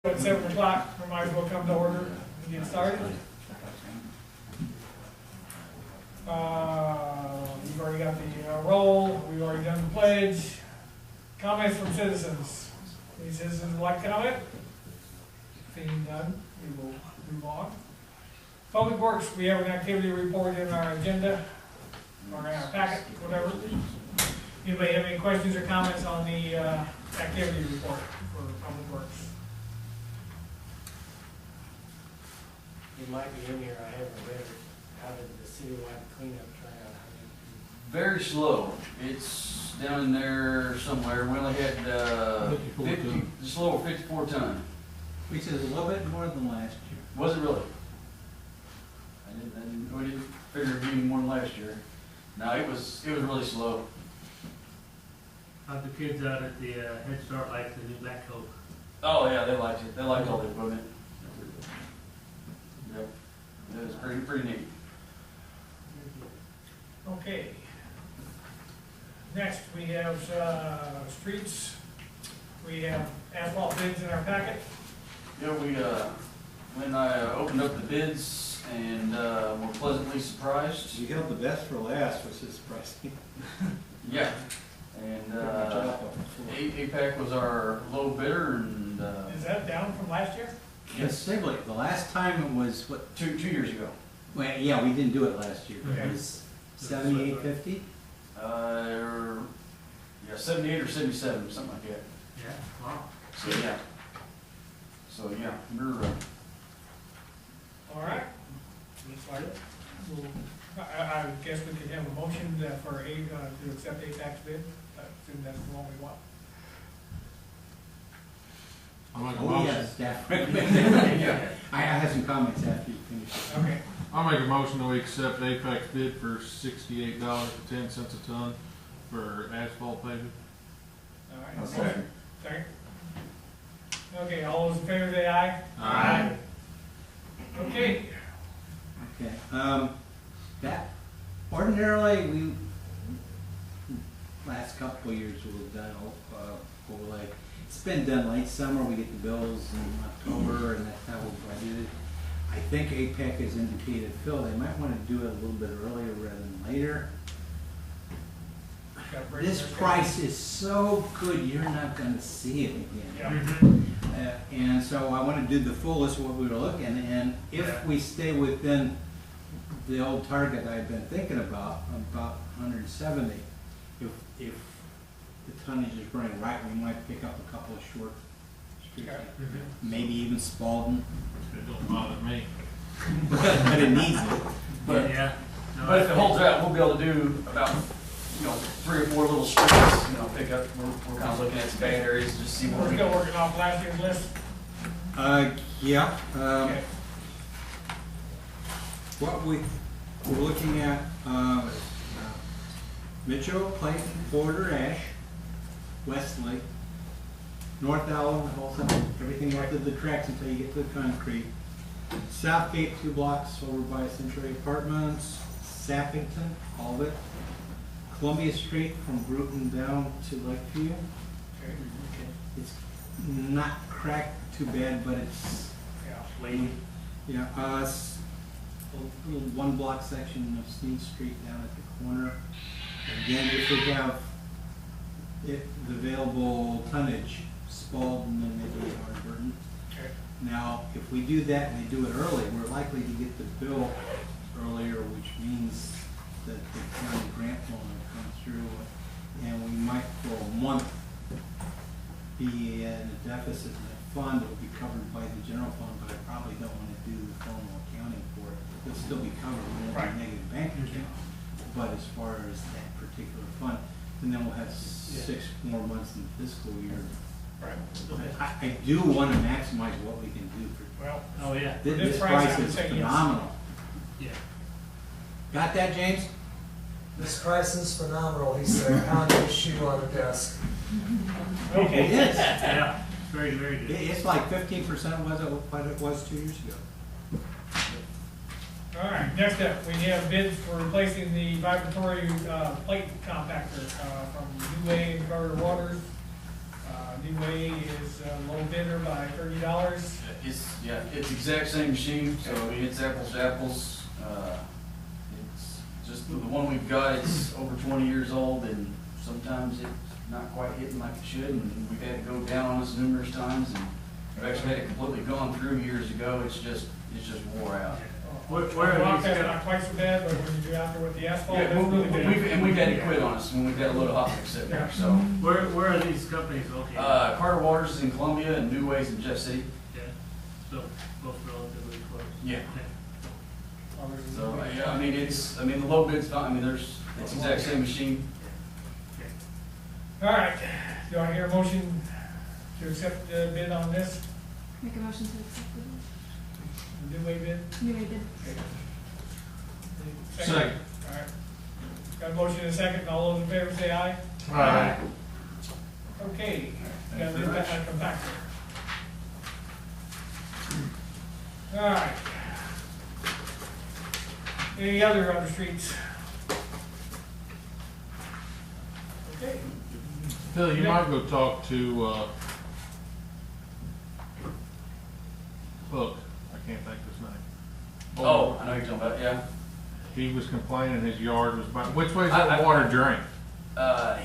At 7 o'clock, we might as well come to order and get started. We've already got the roll, we've already done the pledge. Comments from citizens. Any citizens would like to comment? Seeing none, we will move on. Public Works, we have an activity report in our agenda, or in our packet, whatever. Anybody have any questions or comments on the activity report for Public Works? It might be in here, I haven't read it. How did the citywide cleanup turn out? Very slow. It's down in there somewhere. We only had 50, just a little over 54 ton. Which is a little bit more than last year. Was it really? We didn't figure it'd be any more than last year. No, it was really slow. How'd the kids out at the Head Start like the new backhoe? Oh yeah, they liked it. They liked all the equipment. Yep. It was pretty neat. Okay. Next, we have streets. We have asphalt bids in our packet. Yeah, when I opened up the bids and were pleasantly surprised. You held the best for last, which is surprising. Yeah. And APAC was our low bidder, and Is that down from last year? Yes, Sibley, the last time it was, what, two years ago. well, yeah, we didn't do it last year. Okay. It was 78.50? Yeah, 78 or 77, something like that. Yeah, wow. So yeah, we're All right. Looks like it. I guess we could have a motion for to accept APAC's bid. I assume that's the one we want. I'll make a Oh, motion. yes, staff recommended. yeah. I have some comments after you finish. Okay. I'll make a motion that we accept APAC's bid for $68.10 a ton for asphalt paving. All right. I'll second. Second. Okay, all those in favor say aye. Aye. Okay. Okay, that, ordinarily, we, last couple of years, we've done, overlay. It's been done late summer, we get the bills in October, and that's how we budgeted. I think APAC has indicated, Phil, they might want to do it a little bit earlier rather than later. This price is so good, you're not gonna see it again. Yeah. And so I want to do the full list of what we were looking, and if we stay within the old target I've been thinking about 170, if the tonnage is running right, we might pick up a couple of short streets, Okay. maybe even Spalding, It don't bother me. but it needs it. But Yeah. No, but if it holds out, we'll be able to do about 3 or 4 little streets. Pick up. We're kind of looking at some bad areas and just see what We're we still can. working off last year's list. Yeah. Okay. What we're looking at, Mitchell, Clayton, Porter, Ash, Westlake, North Allen, the whole thing, everything north of the tracks until you get to the concrete. Southgate, 2 blocks over by Centralia Apartments, Sappington, all of it. Columbia Street from Bruton down to Lakeview. Okay. It's not cracked too bad, but it's, Yeah. Lady. yeah, a little 1 block section of Sneed Street down at the corner. Again, if we have the available tonnage, Spalding and maybe Harburton. Okay. Now, if we do that and we do it early, we're likely to get the bill earlier, which means that the county grant loan will come through, and we might for a month be in a deficit in that fund. It will be covered by the general fund, but I probably don't want to do the formal accounting for it. It'll still be covered, we won't Right. be negative bank account, but as far as that particular fund, and then we'll have 6 more months in the fiscal year. Right. I do want to maximize what we can do for, Well, Oh, yeah. this price, I price would is say yes. phenomenal. Yeah. Got that, James? This price is phenomenal, he said, pounding his shoe on the desk. okay. It is. Yeah, very, very good. It's like 15% was what it was 2 years ago. All right, next up, we have bids for replacing the vibratory plate compactor from New Way and Carter Waters. D-Way is a low bidder by $30. It's exact same machine, so I mean, it's apples to apples. It's just the one we've got, it's over 20 years old, and sometimes it's not quite hitting like it should, and we've had to go down on us numerous times, and I've actually had it completely gone through years ago. It's just wore out. Where Rock, are these, that's not quite so bad, but when you do out there with the asphalt, Yeah, that's really bad. we've had it quit on us when we've got a load of hot mix sitting there, so. where are these companies located? Carter Waters is in Columbia and New Way's in Jeff City. Yeah, so both relatively close. Yeah. Okay. So, yeah, I mean, the low bid's fine, I mean, it's the exact same machine. Okay. All right, do I hear a motion to accept the bid on this? Make a motion to accept The Dewey bid? the new bid. Second. All right. Got a motion and a second, all those in favor say aye. Aye. Okay, got Thanks a very much. come back there. All right. Any other on the streets? Okay. Phil, you might go talk to, look, I can't think of his name. Oh, I know you're talking about, yeah. He was complaining his yard was, which way's I- that water drain?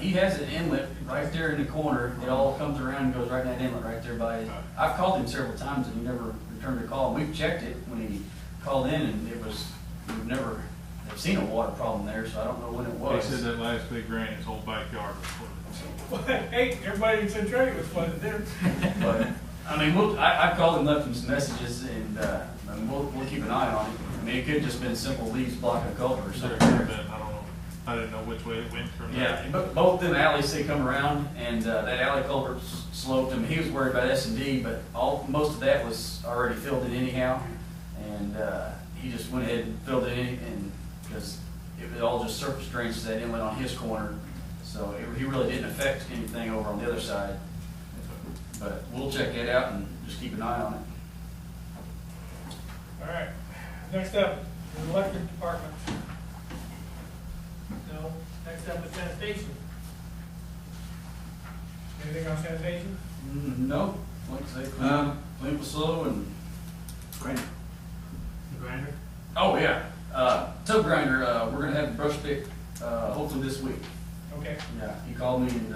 He has an inlet right there in the corner. It all comes around and goes right in that inlet right there by, I've called him several times and he never returned a call. We've checked it when he called in and we've never have seen a water problem there, so I don't know when it He was. said that last big rain, his whole backyard was full. Hey, everybody in Centralia was flooded there. But, I mean, I've called him, left him some messages, and, I mean, we'll keep an eye on it. I mean, it could just been simple leaves blocking a culvert or There something. could have been, I don't know, I didn't know which way it went from there. Yeah, but both them alleys, they come around, and, that alley culvert sloped, I mean, he was worried about S&D, but most of that was already filled in anyhow. And, he just went ahead and filled it in, and, because it all just surface drains to that inlet on his corner. So he really didn't affect anything over on the other side. But we'll check that out and just keep an eye on it. All right, next up, the electric department. No, next up is sanitation. Anything on sanitation? No, like I say, clean was slow and. Great. The grinder? Oh, yeah, tub grinder, we're gonna have the brush pick, hopefully this week. Okay, Yeah, he called me and,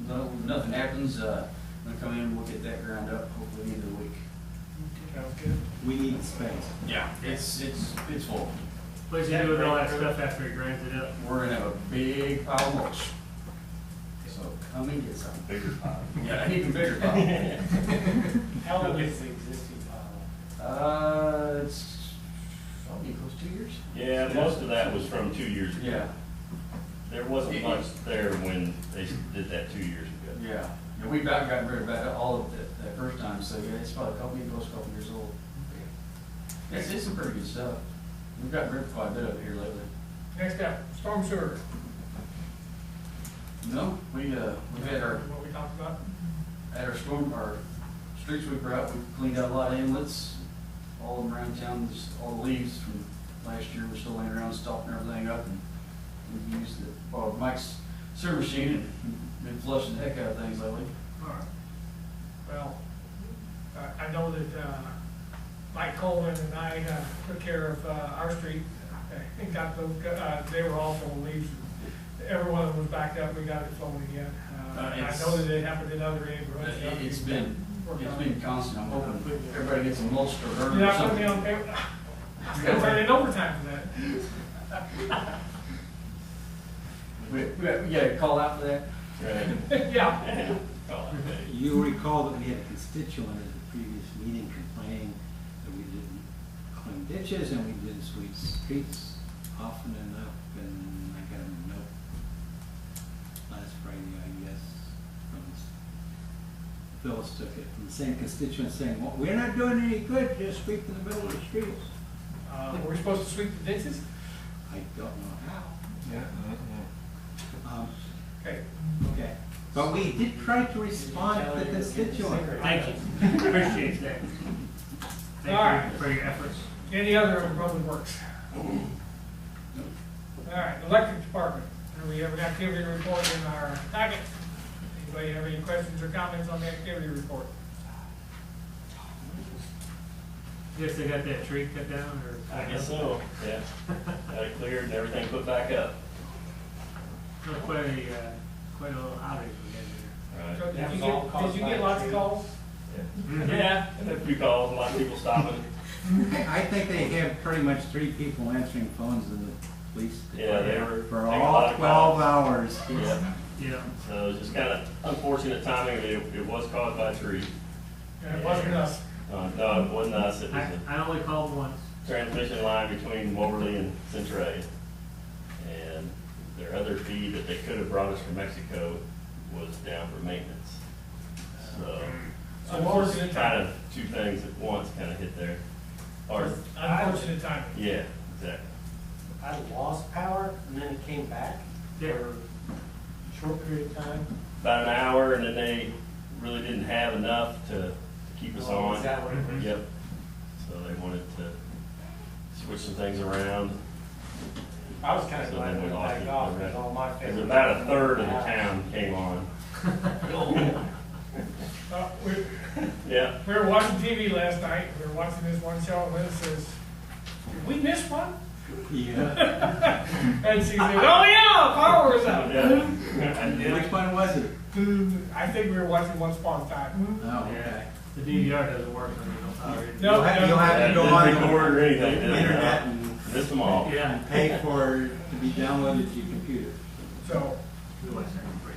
no, nothing happens, I'm gonna come in, we'll get that ground up, hopefully the end of the week. sounds good. We need space. Yeah. It's full. What's he do with all that stuff after he grinds it up? We're gonna have a big pile of mulch. So come and get some. Bigger pile. Yeah, an even bigger pile. How long is the existing pile? It's probably close to 2 years. Yeah, most of that was from 2 years ago. Yeah, There wasn't much there when they did that 2 years ago. yeah. Yeah, we about got rid of all of that first time, so yeah, it's probably close to a couple years old. It's some pretty good stuff. We've gotten rid of quite a bit of it here lately. Next up, storm sewer. No, we've had What we talked about? our street sweeper out, we cleaned out a lot of inlets, all of them around town, just all the leaves from last year, we're still laying around stopping everything up, and we've used Mike's sewer machine and been flushing the heck out of things lately. All right. Well, I know that Mike Coleman and I took care of our street. And got those, they were all full of leaves. Every one of them was backed up, we got it flowing again. I know that it happened in other neighborhoods. It's been constant, I'm hoping everybody gets a mulch or burn You're or not putting me something. on paper? I'm gonna turn in overtime for that. We got a call out for that? Right. Yeah. You recall that we had a constituent at the previous meeting complaining that we didn't clean ditches and we didn't sweep streets often enough, and I got a note last Friday, I guess, from Phyllis took it, from the same constituent saying, well, we're not doing any good, just sweeping the middle of the streets. Were we supposed to sweep the ditches? I don't know how. Yeah. Okay. Okay, but we did try to respond to the constituent. Thank you, appreciate that. All right. Thank you for your efforts. Any other in public works? All right, electric department. We have an activity report in our packet. Anybody have any questions or comments on the activity report? Guess they got that tree cut down, or? I guess so, yeah. Got it cleared and everything put back up. Not quite a little outage we had Right. So That did was you all get, caused did you by get lots of trees. calls? there. Yeah, and a few calls, a lot of people stopping. I think they have pretty much 3 people answering phones in the police Yeah, they department were for taking a lot all of 12 calls. hours. Yeah, Yeah. so it's just kind of unfortunate timing, but it was caused by a tree. And it wasn't us. No, it wasn't us, it was a I only called once. transmission line between Moberly and Centralia. And their other feed that they could have brought us from Mexico was down for maintenance. So, Unfortunate kind timing. of 2 things at once kind of hit there. Or, Unfortunate timing. yeah, exactly. I lost power and then it came back Yeah. for a short period of time. About an hour, and then they really didn't have enough to keep us Oh, on. is that what it was? Yep. So they wanted to switch some things around. I was kind of So glad then we we lost backed it. off because all my Because family. about a third of the town came on. We Yeah. we were watching TV last night, we were watching this one show, and Liz says, did we miss one? Yeah. And she said, oh yeah, power was out. Yeah. I did. Which one was it? I think we were watching Once Upon a Time. Oh, okay. Yeah. The DVR doesn't work when you don't power it. No, You'll have Yeah, to go didn't on record or the anything, did it? internet and Missed them all. Yeah. pay for it to be downloaded to your computer. So, We watched that for free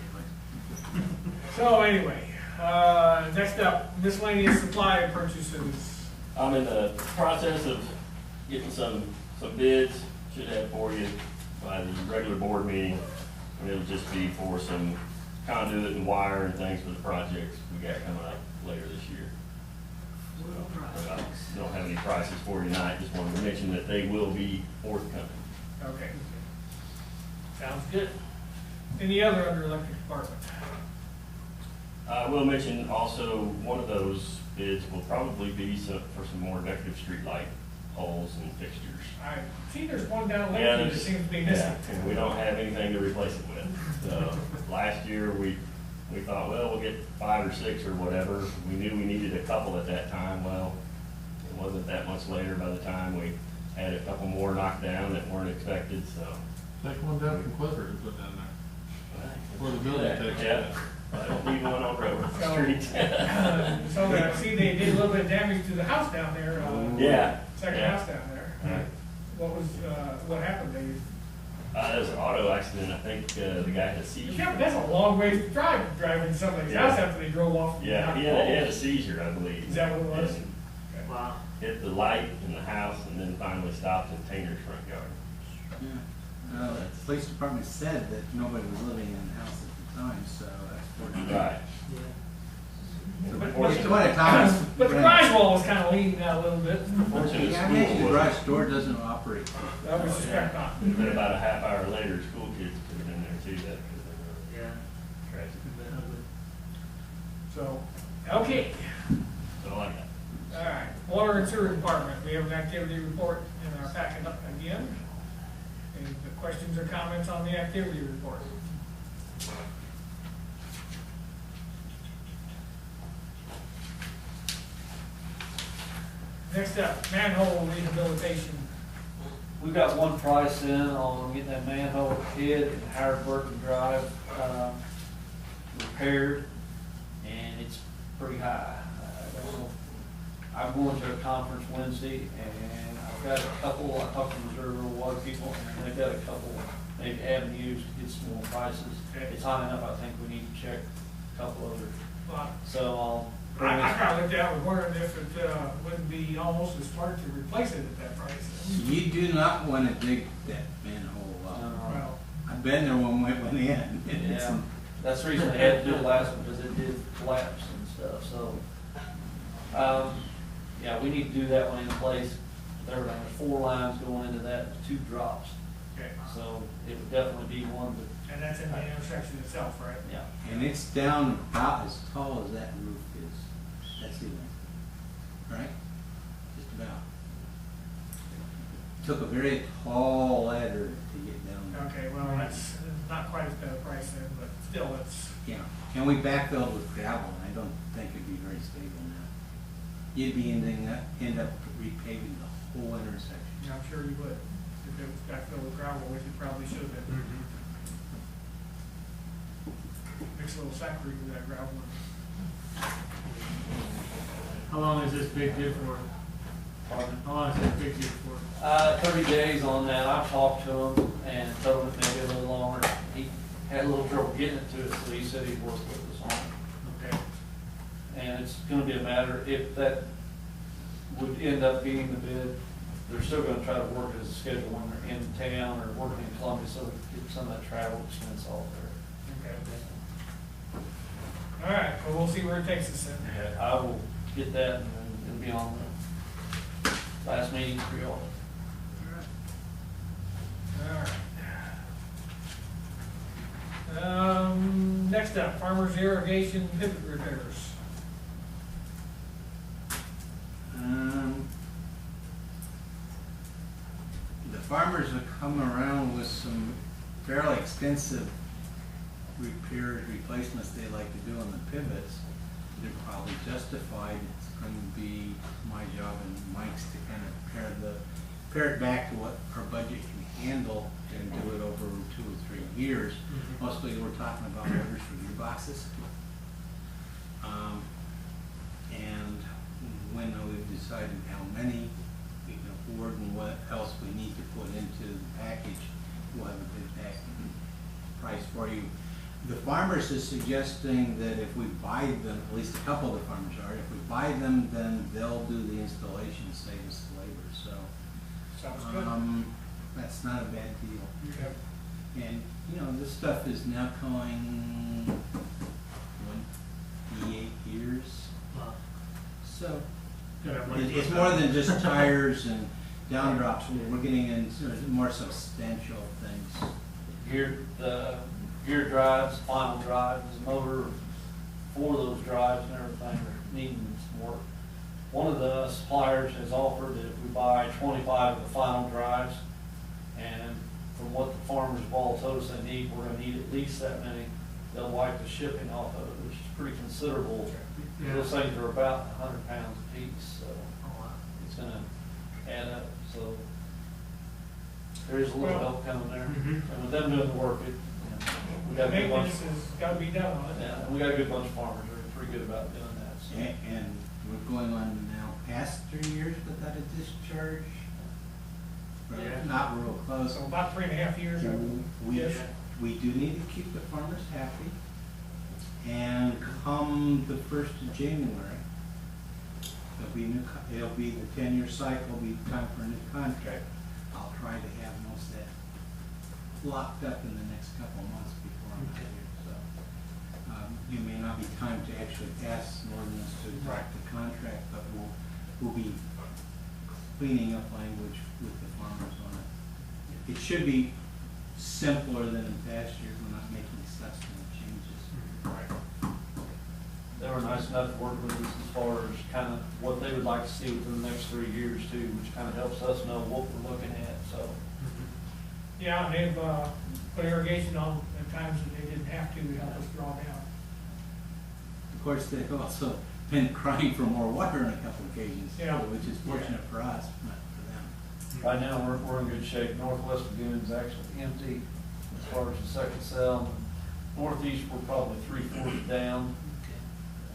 anyway. so anyway, next up, miscellaneous supply purchases. I'm in the process of getting some bids, should have for you by the regular board meeting. And it'll just be for some conduit and wire and things for the projects we got coming up later this year. I don't have any prices for you tonight, just wanted to mention that they will be forthcoming. Okay. Sounds good. Any other under electric department? I will mention also, one of those bids will probably be for some more decorative street light poles and fixtures. I see there's one down Yeah, Lakeview that there's- seems to be missing. Yeah, and we don't have anything to replace it with. So, last year, we thought, well, we'll get 5 or 6 or whatever. We knew we needed a couple at that time. Well, it wasn't that much later by the time we had a couple more knocked down that weren't expected, so. Take one down from Clifford and put down there. For the building tax. Yeah, I don't need one on Road So- Street. So I see they did a little bit of damage to the house down there, Yeah. second yeah. house down there. Right. What happened? They, It was an auto accident. I think the guy had a seizure. yeah, but that's a long ways to drive, driving to somebody's Yeah. house after they drove off. Yeah, he had a seizure, I believe. Is that what it was? And Wow. hit the light in the house and then finally stopped in Tainer's front yard. Yeah. The police department said that nobody was living in the house at the time, so that's fortunate. Right. But- It's one of Thomas. But the garage wall was kind of leaning out a little bit. Fortunate Yeah, I mentioned the school garage was, door doesn't operate. I would suspect not. and then about a half hour later, school kids could have been there too, that could have Yeah. been tragic. It's been ugly. So, okay. So I like that. All right, water and sewer department, we have an activity report in our packet up again. Any questions or comments on the activity report? Next up, manhole rehabilitation. We got one price in on getting that manhole hid in Howard Burton Drive, repaired, and it's pretty high. I'm going to a conference Wednesday, and I've got a couple, I talked to Missouri Rural Water people, and they've got a couple, maybe avenues to get some more prices. It's high enough, I think we need to check a couple other, Well, so I'll. I kind of looked at it and wondered if it wouldn't be almost as smart to replace it at that price. You do not want to dig that manhole up. Well, I've been there when we went in. Yeah, that's the reason they had to do the last one, because it did collapse and stuff, so. Yeah, we need to do that one in place. There's 4 lines going into that, 2 drops, okay, so it would definitely be one to, and that's in the intersection itself, right? yeah. And it's down about as tall as that roof is, that ceiling, right? Just about. Took a very tall ladder to get down there. Okay, well, that's not quite as bad a price then, but still, it's, Yeah. And we backfilled with gravel, and I don't think it'd be very stable now. You'd be end up repaving the whole intersection. I'm sure you would. If it was backfilled with gravel, which it probably should have been. Mix a little saccharin with that gravel. How long is this big dip for? How long is this big dip for? 30 days on that. I've talked to him and told him it may be a little longer. He had a little trouble getting it to us, so he said he'd work with us on it. Okay. And it's gonna be a matter, if that would end up being the bid, they're still gonna try to work it as a schedule when they're in town or working in Columbia, so we can get some of that travel expense off there. Okay. All right, well, we'll see where it takes us then. I will get that, and then it'll be on the last meeting for y'all. All right. Next up, farmers irrigation pivot repairs. The farmers have come around with some fairly extensive repairs, replacements they like to do on the pivots. They're probably justified. It's going to be my job and Mike's to kind of pair it back to what our budget can handle and do it over 2 or 3 years. Mostly we're talking about orders for gearboxes. And when we've decided how many we can afford and what else we need to put into the package, we'll have a bid back price for you. The farmers is suggesting that if we buy them, at least a couple of the farmers are, if we buy them, then they'll do the installation, save us the labor, so. Sounds good. That's not a bad deal. Yep. And, you know, this stuff is now going 28 years, Wow. so. Gotta have money It's for more that. than just tires and down drops, we're getting into more substantial things. Gear drives, final drives, motor for those drives and everything are needing some work. One of the suppliers has offered that if we buy 25 of the final drives, and from what the farmers have all told us they need, we're gonna need at least that many. They'll wipe the shipping off of it, which is pretty considerable. Yeah. Those things are about 100 pounds a piece, so Oh, wow. it's gonna add up, so there is a little Well, help coming there. Mhm. And with them doing the work, we got a good bunch. Maintenance has got to be done on it. Yeah, and we got a good bunch of farmers that are pretty good about doing that, so. And we're going on now past 3 years without a discharge. We're Yeah. Not real close. So about 3.5 years. Yes. We do need to keep the farmers happy. And come the 1st of January, it'll be the 10-year cycle, will be time for a new contract. I'll try to have most of that locked up in the next couple of months before I'm out here, so. It may not be time to actually pass an ordinance to write the contract, but we'll be cleaning up language with the farmers on it. It should be simpler than in past years, we're not making substantive changes. They were nice enough to work with us as far as kind of what they would like to see within the next 3 years too, which kind of helps us know what we're looking at, so. Yeah, and they've put irrigation on at times that they didn't have to help us draw down. Of course, they've also been crying for more water on a couple of occasions, too, Yeah. which is fortunate for us, not for them. Right now, we're in good shape. Northwest Lagoon's actually empty as far as the second cell. Northeast, we're probably 3/4 down,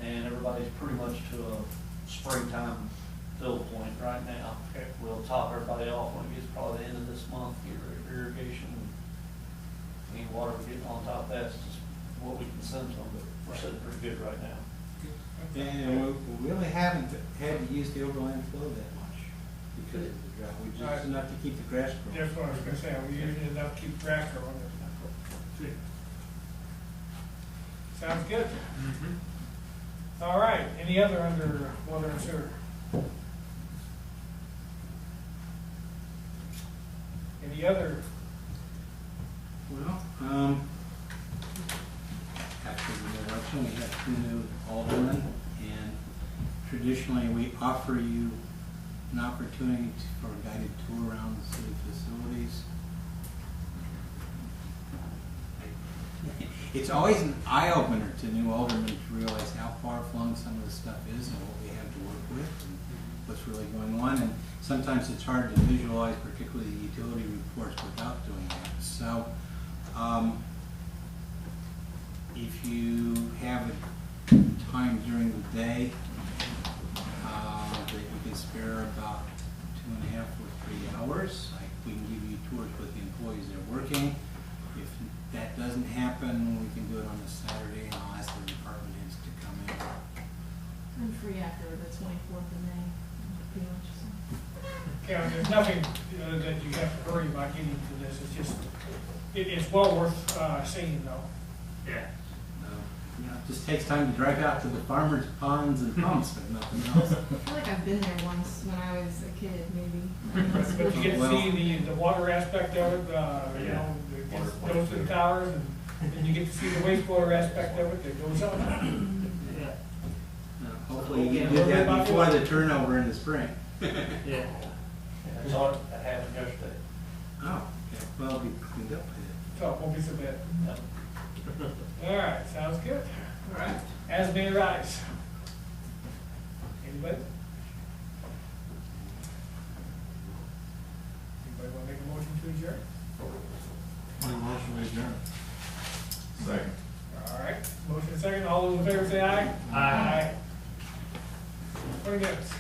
and everybody's pretty much to a springtime fill point right now. Okay. We'll top everybody off when it gets probably the end of this month, get ready for irrigation. Any water we're getting on top of that's just what we can send to them, but we're sitting pretty good right now. And we really haven't had to use the overland flow that much because of the drought. We Right. just enough to keep the grass growing. That's what I was gonna say, we usually enough to keep grass growing. Sounds good. All right, any other under water and sewer? Any other? Well, after the election, we have 2 new aldermen, and traditionally, we offer you an opportunity for a guided tour around the city facilities. It's always an eye-opener to new aldermen to realize how far-flung some of the stuff is and what we have to work with and what's really going on. And sometimes it's hard to visualize, particularly the utility reports, without doing that. So, if you have a time during the day that you can spare about 2.5 or 3 hours, we can give you tours with the employees that are working. If that doesn't happen, we can do it on a Saturday, and I'll ask the department heads to come in. I'm free after the 24th of May, pretty much, so. Yeah, there's nothing that you have to hurry about getting to this, it's just, it's well worth seeing though. Yeah. You know, it just takes time to drive out to the farmers' ponds and pumps, but nothing else. I feel like I've been there once when I was a kid, maybe. But you get to see the water aspect of it, you Yeah. know, it goes to the towers, and then you get to see the wastewater aspect of it that goes up. Yeah. Hopefully you can do that before the turnover in the spring. Yeah. I saw it, that happened yesterday. Oh, okay, well, it'll be cleaned up by then. So it won't be so bad. Yep. All right, sounds good. All right, as may arise. Anybody? Anybody want to make a motion to adjourn? Make a motion to adjourn. Second. All right, motion second, all those in favor say aye. Aye. 20 minutes.